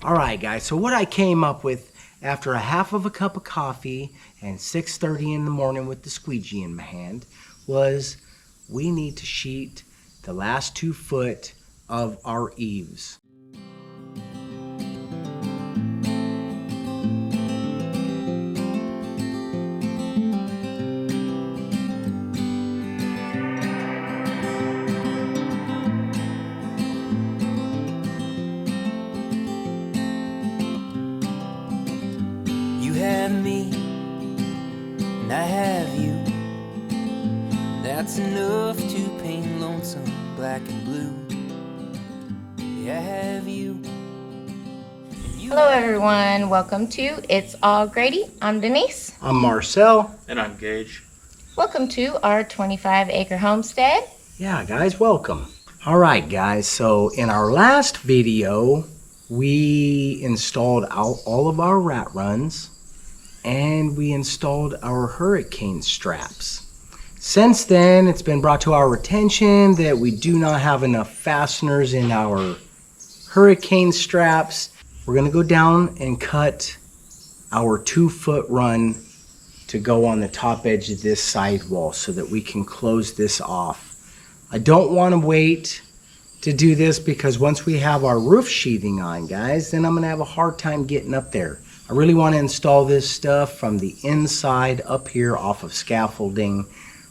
All right, guys, so what I came up with after a half of a cup of coffee and 6:30 in the morning with the squeegee in my hand was we need to sheet the last 2 foot of our eaves. I have you. That's enough to paint lonesome black and blue. Yeah, I have you. Hello everyone, welcome to It's All Grady. I'm Denise. I'm Marcel. And I'm Gage. Welcome to our 25-acre homestead. Yeah, guys, welcome. All right, guys, so in our last video, we installed all of our rat runs and we installed our hurricane straps. Since then, it's been brought to our attention that we do not have enough fasteners in our hurricane straps. We're gonna go down and cut our 2-foot run to go on the top edge of this side wall so that we can close this off. I don't want to wait to do this because once we have our roof sheathing on, guys, then I'm gonna have a hard time getting up there. I really want to install this stuff from the inside up here off of scaffolding.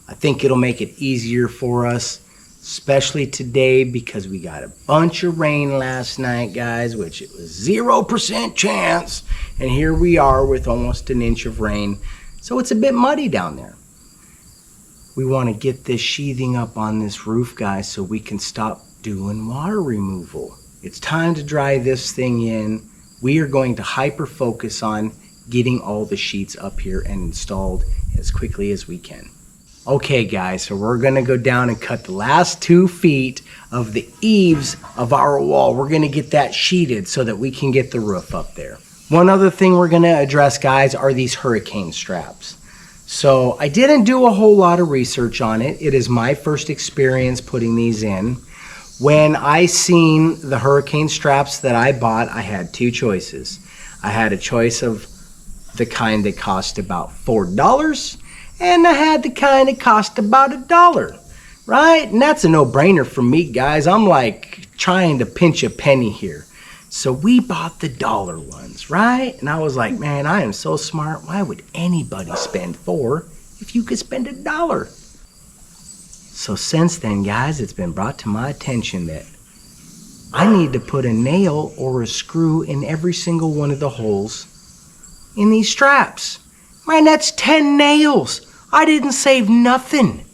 I think it'll make it easier for us, especially today because we got a bunch of rain last night, guys, which it was 0% chance. And here we are with almost an inch of rain. So it's a bit muddy down there. We want to get this sheathing up on this roof, guys, so we can stop doing water removal. It's time to dry this thing in. We are going to hyper focus on getting all the sheets up here and installed as quickly as we can. Okay, guys, so we're gonna go down and cut the last 2 feet of the eaves of our wall. We're gonna get that sheeted so that we can get the roof up there. One other thing we're gonna address, guys, are these hurricane straps. So I didn't do a whole lot of research on it. It is my first experience putting these in. When I seen the hurricane straps that I bought, I had 2 choices. I had a choice of the kind that cost about $4, and I had the kind that cost about $1, right? And that's a no-brainer for me, guys. I'm like trying to pinch a penny here. So we bought the dollar ones, right? And I was like, man, I am so smart. Why would anybody spend $4 if you could spend $1? So since then, guys, it's been brought to my attention that I need to put a nail or a screw in every single one of the holes in these straps. Man, that's 10 nails. I didn't save nothing.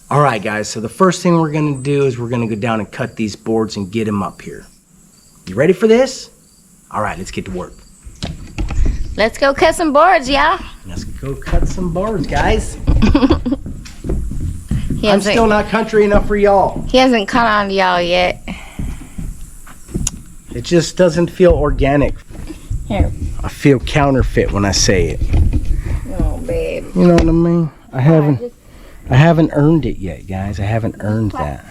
All right, guys, so the first thing we're gonna do is we're gonna go down and cut these boards and get them up here. You ready for this? All right, let's get to work. Let's go cut some boards, y'all. Let's go cut some boards, guys. I'm still not country enough for y'all. He hasn't cut on to y'all yet. It just doesn't feel organic. Here. I feel counterfeit when I say it. Oh, babe. You know what I mean? I haven't earned it yet, guys. I haven't earned that.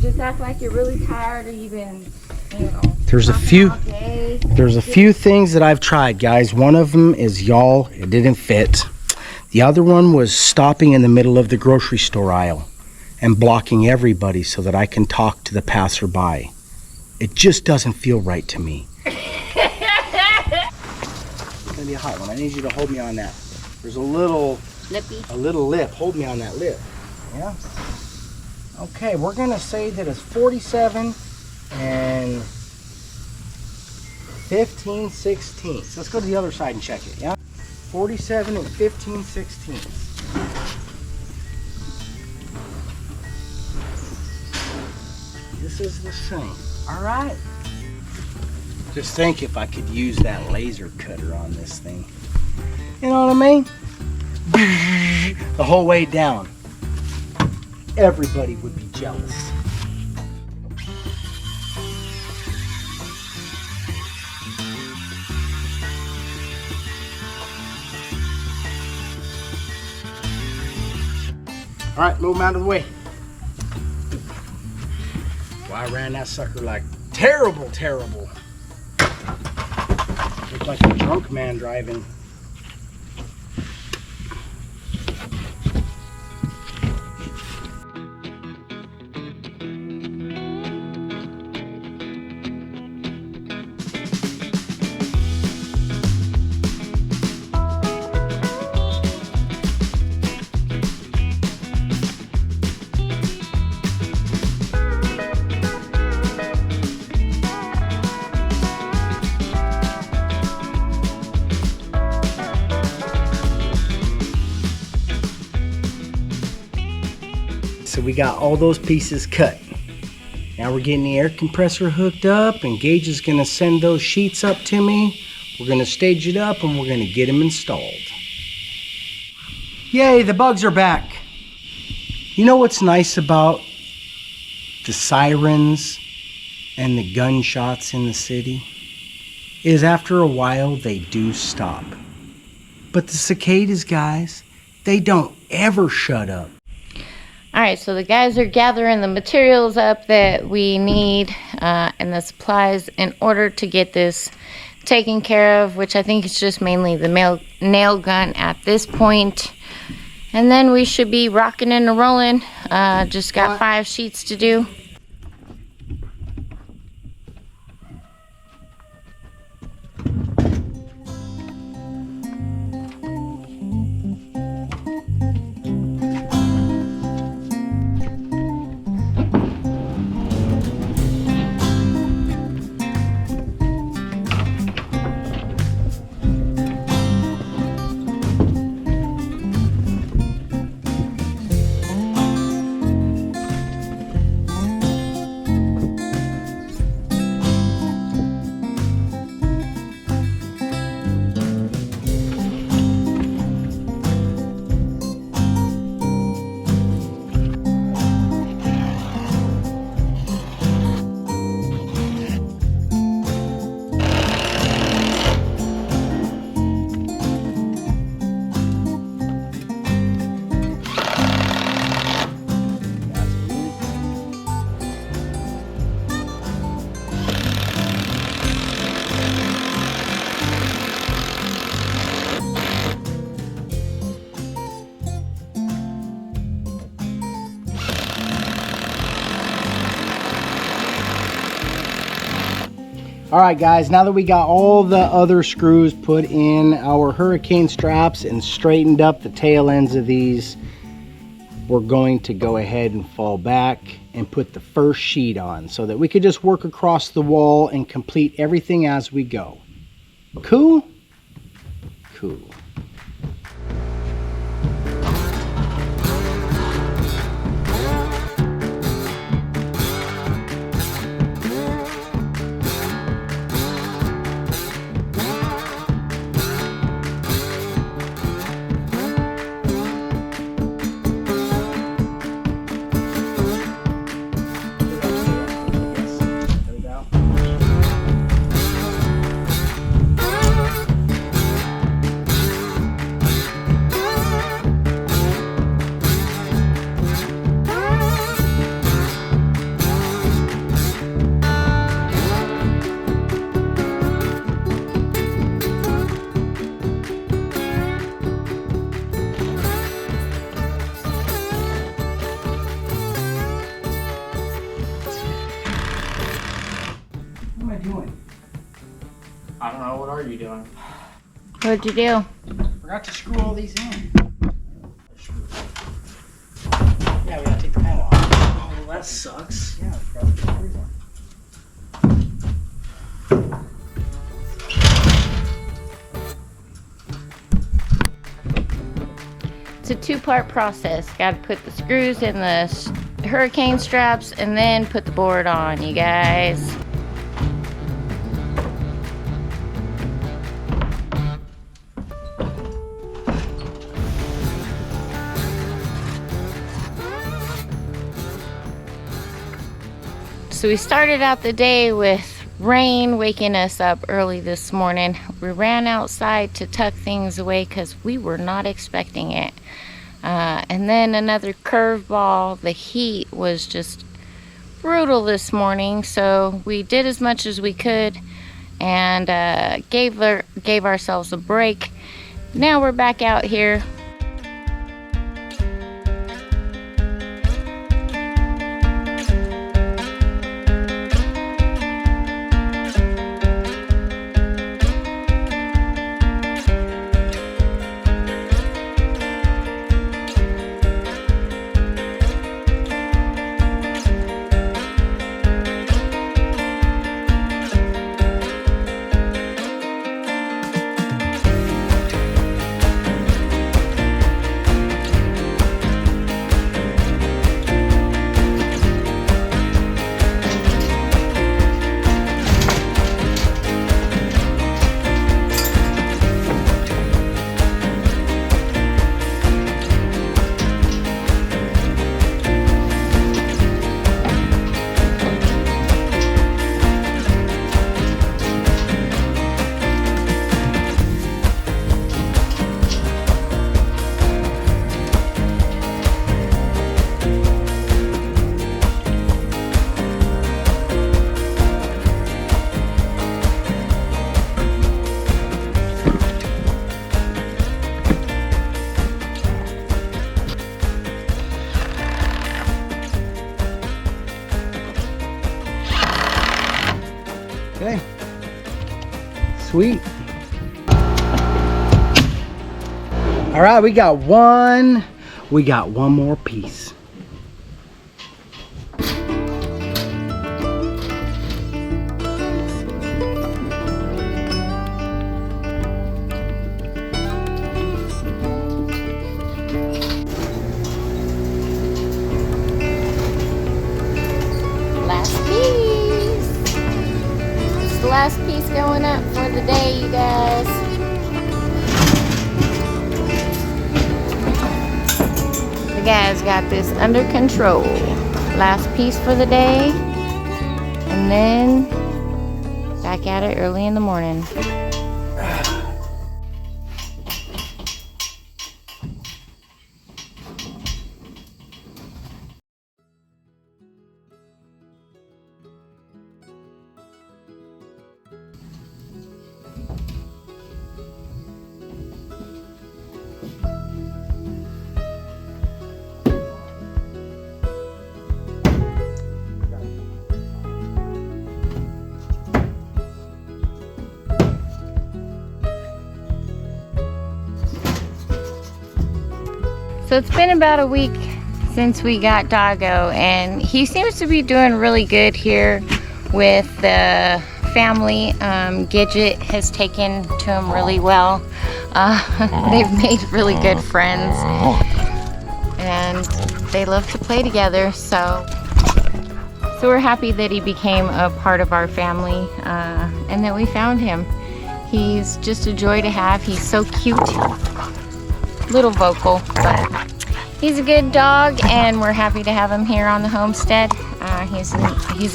Just act like you're really tired or you've been, you know, There's a few things that I've tried, guys. One of them is y'all. It didn't fit. The other one was stopping in the middle of the grocery store aisle and blocking everybody so that I can talk to the passerby. It just doesn't feel right to me. It's gonna be a hot one. I need you to hold me on that. There's a little lip. Hold me on that lip. Yeah? Okay, we're gonna say that it's 47 and 15/16. Let's go to the other side and check it, yeah? 47 and 15/16. This is the same. All right. Just think if I could use that laser cutter on this thing. You know what I mean? The whole way down. Everybody would be jealous. All right, move them out of the way. Well, I ran that sucker like terrible. look like a drunk man driving. So we got all those pieces cut. Now we're getting the air compressor hooked up, and Gage is gonna send those sheets up to me. We're gonna stage it up and we're gonna get them installed. Yay, the bugs are back. You know what's nice about the sirens and the gunshots in the city? Is after a while they do stop. But the cicadas, guys, they don't ever shut up. Alright, so the guys are gathering the materials up that we need and the supplies in order to get this taken care of, which I think is just mainly the nail gun at this point. And then we should be rocking and rolling. Just got 5 sheets to do. Alright guys, now that we got all the other screws put in our hurricane straps and straightened up the tail ends of these, we're going to go ahead and fall back and put the first sheet on so that we could just work across the wall and complete everything as we go. Cool? Cool. I don't know, what are you doing? What'd you do? Forgot to screw all these in. Yeah, we gotta take the panel off. Oh, well, that sucks. Yeah, forgot to put the screws on. It's a 2-part process. Got to put the screws in the hurricane straps and then put the board on, you guys. So we started out the day with rain waking us up early this morning. We ran outside to tuck things away because we were not expecting it. And then another curveball. The heat was just brutal this morning, so we did as much as we could and gave ourselves a break. Now we're back out here. Okay. Sweet. All right, we got one more piece. Last piece. It's the last piece going up for the day, you guys. The guys got this under control. Last piece for the day, and then back at it early in the morning. So it's been about a week since we got Doggo, and he seems to be doing really good here with the family. Gidget has taken to him really well. They've made really good friends, and they love to play together. So we're happy that he became a part of our family, and that we found him. He's just a joy to have. He's so cute. Little vocal, but he's a good dog, and we're happy to have him here on the homestead. He's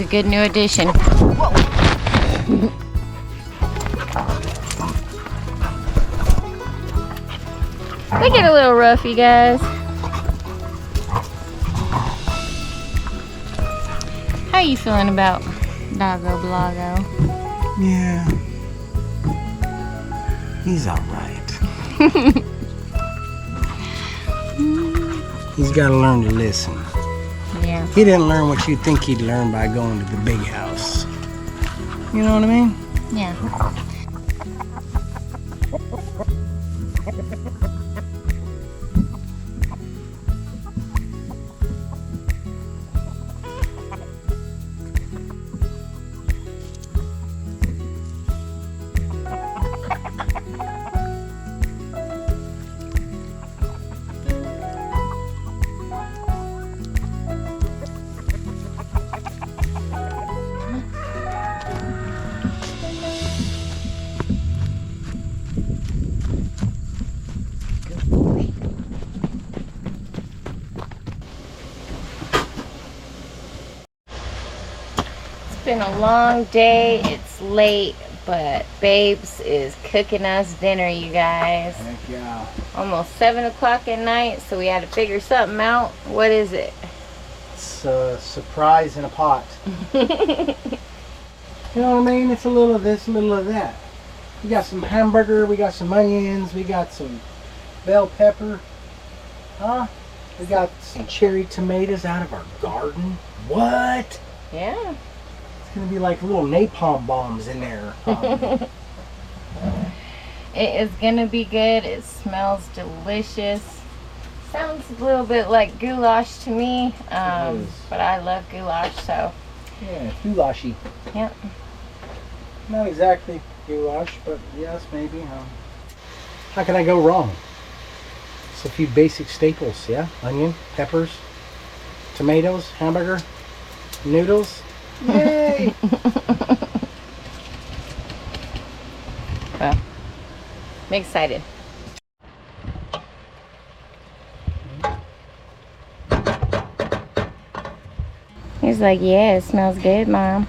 a good new addition. They get a little rough, you guys. How you feeling about Doggo Blago? Yeah. He's all right. He's got to learn to listen. Yeah. He didn't learn what you think he'd learn by going to the big house. You know what I mean? Yeah. It's been a long day. It's late, but Babes is cooking us dinner, you guys. Heck yeah. Almost 7 o'clock at night, so we had to figure something out. What is it? It's a surprise in a pot. You know what I mean? It's a little of this, a little of that. We got some hamburger, we got some onions, we got some bell pepper. Huh? We got some cherry tomatoes out of our garden. What? Yeah. It's gonna be like little napalm bombs in there. It is gonna be good. It smells delicious. Sounds a little bit like goulash to me, but I love goulash, so. Yeah, goulashy. Yep. Not exactly goulash, but yes, maybe. How can I go wrong? It's a few basic staples, yeah? Onion, peppers, tomatoes, hamburger, noodles. Yay! Well, I'm excited. He's like, yeah, it smells good, Mom.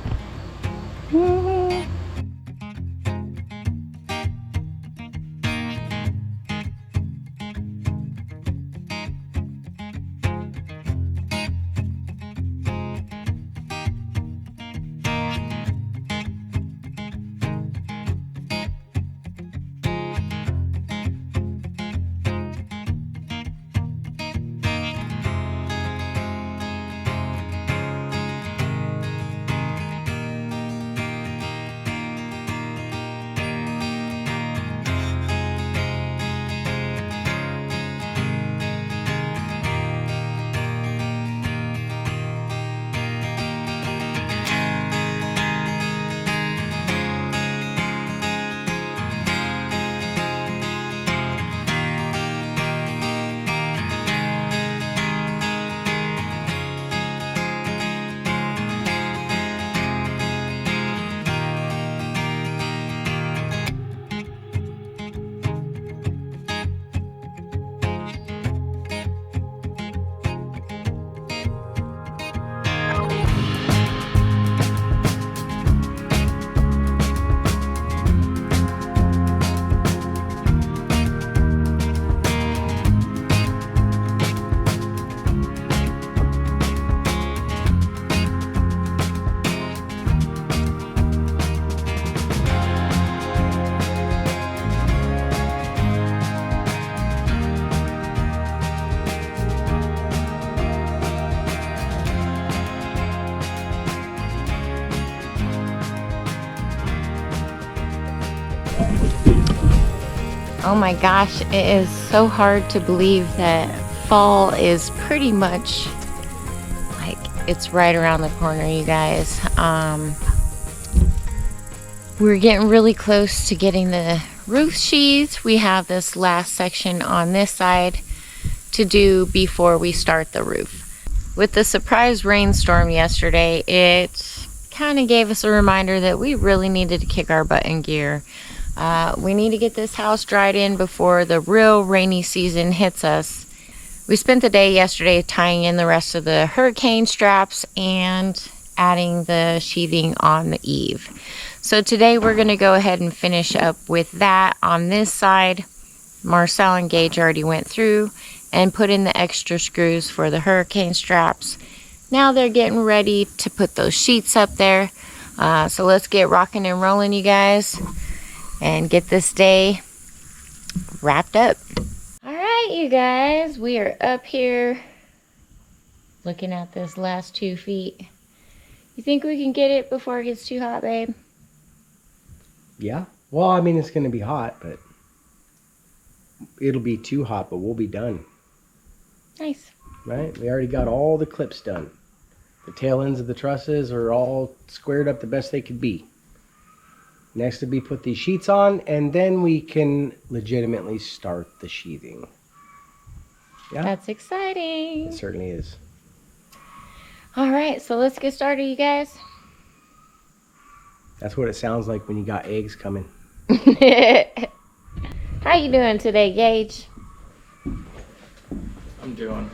Oh my gosh, it is so hard to believe that fall is pretty much like it's right around the corner, you guys. We're getting really close to getting the roof sheathed. We have this last section on this side to do before we start the roof. With the surprise rainstorm yesterday, it kind of gave us a reminder that we really needed to kick our butt in gear. We need to get this house dried in before the real rainy season hits us. We spent the day yesterday tying in the rest of the hurricane straps and adding the sheathing on the eave. So today we're going to go ahead and finish up with that on this side. Marcel and Gage already went through and put in the extra screws for the hurricane straps. Now they're getting ready to put those sheets up there. So let's get rocking and rolling, you guys, and get this day wrapped up. All right, you guys, we are up here looking at this last 2 feet. You think we can get it before it gets too hot, babe? Yeah. Well, I mean, it's going to be hot, but it'll be too hot, but we'll be done. Nice. Right? We already got all the clips done. The tail ends of the trusses are all squared up the best they could be. Next will be put these sheets on, and then we can legitimately start the sheathing. Yeah? That's exciting. It certainly is. All right, so let's get started, you guys. That's what it sounds like when you got eggs coming. How you doing today, Gage? I'm doing.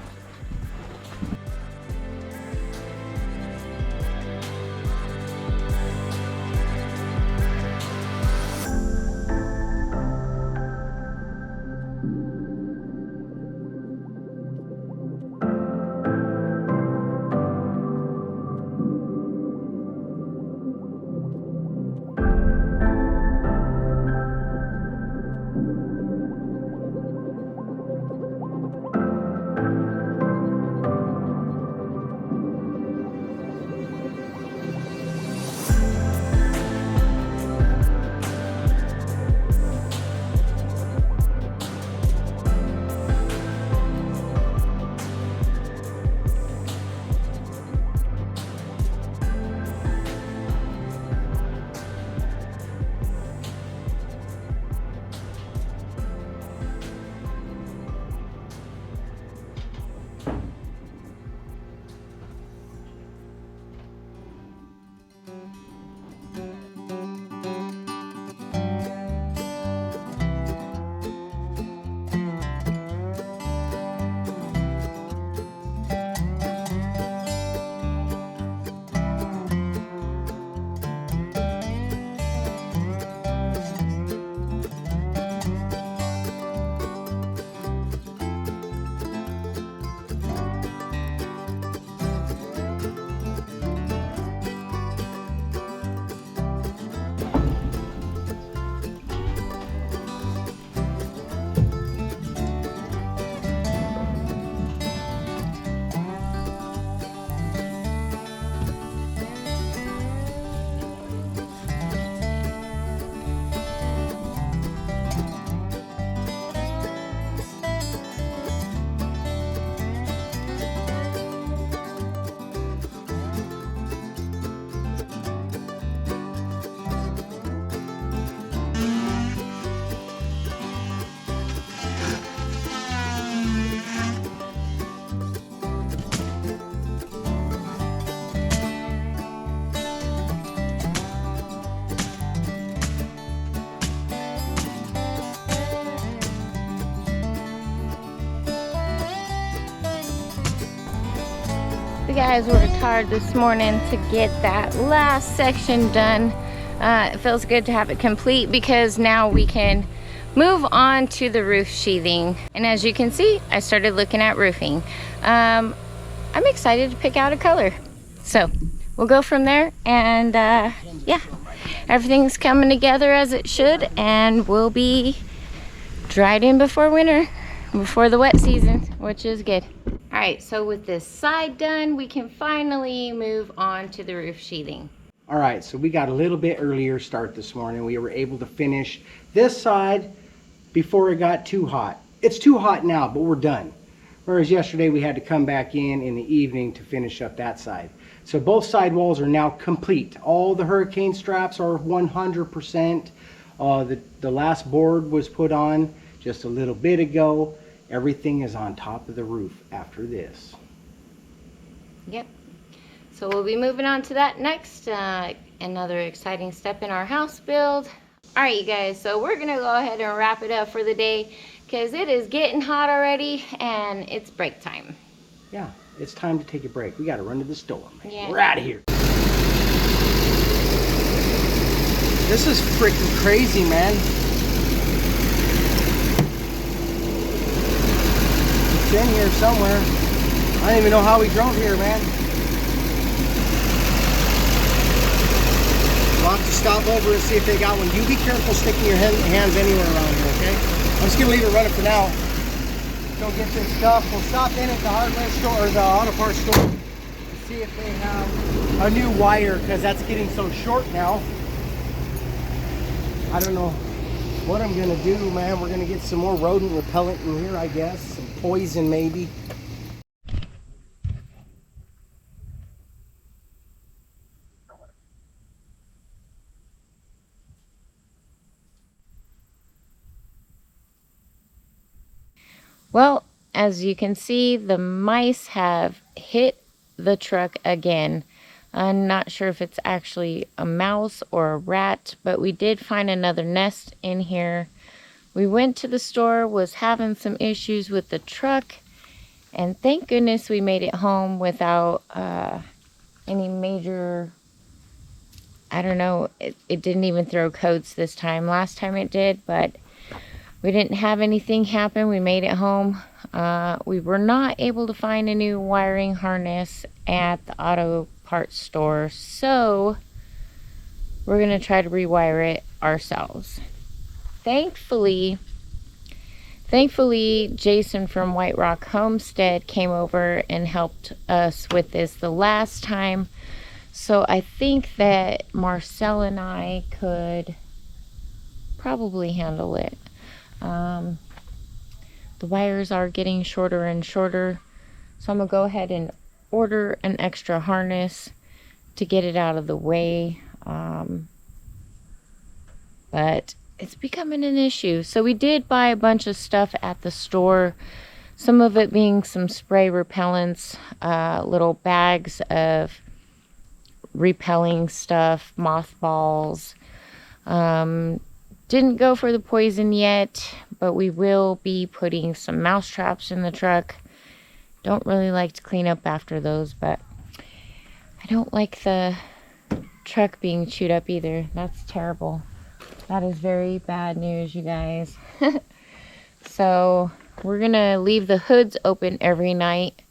guys worked hard this morning to get that last section done. It feels good to have it complete because now we can move on to the roof sheathing. And as you can see, I started looking at roofing. I'm excited to pick out a color. So we'll go from there, and yeah, everything's coming together as it should, and we'll be dried in before winter, before the wet season, which is good. All right, so with this side done, we can finally move on to the roof sheathing. All right, so we got a little bit earlier start this morning. We were able to finish this side before it got too hot. It's too hot now, but we're done. Whereas yesterday we had to come back in the evening to finish up that side. So both side walls are now complete. All the hurricane straps are 100%. The last board was put on just a little bit ago. Everything is on top of the roof after this. Yep. So we'll be moving on to that next. Another exciting step in our house build. All right, you guys, so we're gonna go ahead and wrap it up for the day because it is getting hot already and it's break time. Yeah, it's time to take a break. We gotta run to the store, man. Yeah. We're out of here. This is freaking crazy, man. It's in here somewhere. I don't even know how we drove here, man. We'll have to stop over and see if they got one. You be careful sticking your hands anywhere around here, okay? I'm just gonna leave it running for now. Go get this stuff. We'll stop in at the hardware store or the auto parts store to see if they have a new wire, because that's getting so short now. I don't know what I'm gonna do, man. We're gonna get some more rodent repellent in here, I guess. Some poison maybe. Well, as you can see, the mice have hit the truck again. I'm not sure if it's actually a mouse or a rat, but we did find another nest in here. We went to the store, was having some issues with the truck, and thank goodness we made it home without any major, I don't know, it didn't even throw coats this time. Last time it did, but we didn't have anything happen. We made it home. We were not able to find a new wiring harness at the auto parts store, so we're gonna try to rewire it ourselves. Thankfully, Jason from White Rock Homestead came over and helped us with this the last time, so I think that Marcel and I could probably handle it. The wires are getting shorter and shorter, so I'm gonna go ahead and order an extra harness to get it out of the way, but it's becoming an issue. So we did buy a bunch of stuff at the store, some of it being some spray repellents, little bags of repelling stuff, mothballs. Didn't go for the poison yet, but we will be putting some mouse traps in the truck. Don't really like to clean up after those, but I don't like the truck being chewed up either. That's terrible. That is very bad news, you guys. So we're gonna leave the hoods open every night,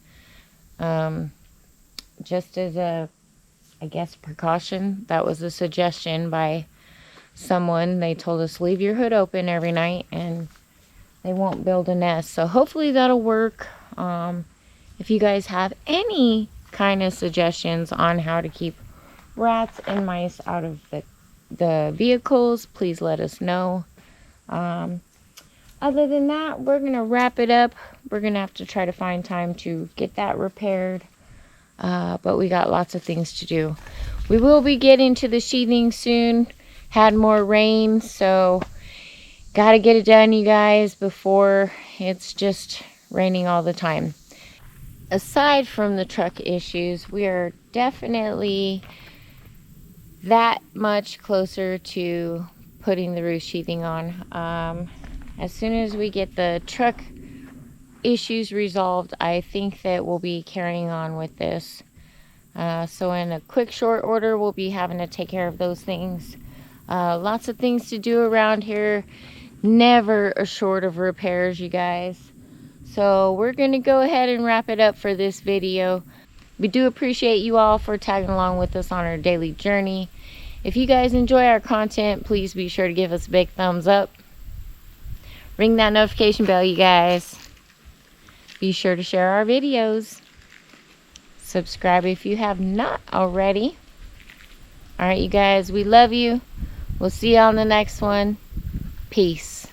just as a, I guess, precaution. That was a suggestion by someone. They told us leave your hood open every night and they won't build a nest. So hopefully that'll work. If you guys have any kind of suggestions on how to keep rats and mice out of the vehicles, please let us know. Other than that, we're gonna wrap it up. We're gonna have to try to find time to get that repaired, but we got lots of things to do. We will be getting to the sheathing soon. Had more rain, so gotta get it done, you guys, before it's just raining all the time. Aside from the truck issues, we are definitely that much closer to putting the roof sheathing on. As soon as we get the truck issues resolved, I think that we'll be carrying on with this. So in a quick short order, we'll be having to take care of those things. Lots of things to do around here. Never a short of repairs, you guys. So we're going to go ahead and wrap it up for this video. We do appreciate you all for tagging along with us on our daily journey. If you guys enjoy our content, please be sure to give us a big thumbs up. Ring that notification bell, you guys. Be sure to share our videos. Subscribe if you have not already. Alright, you guys, we love you. We'll see you on the next one. Peace.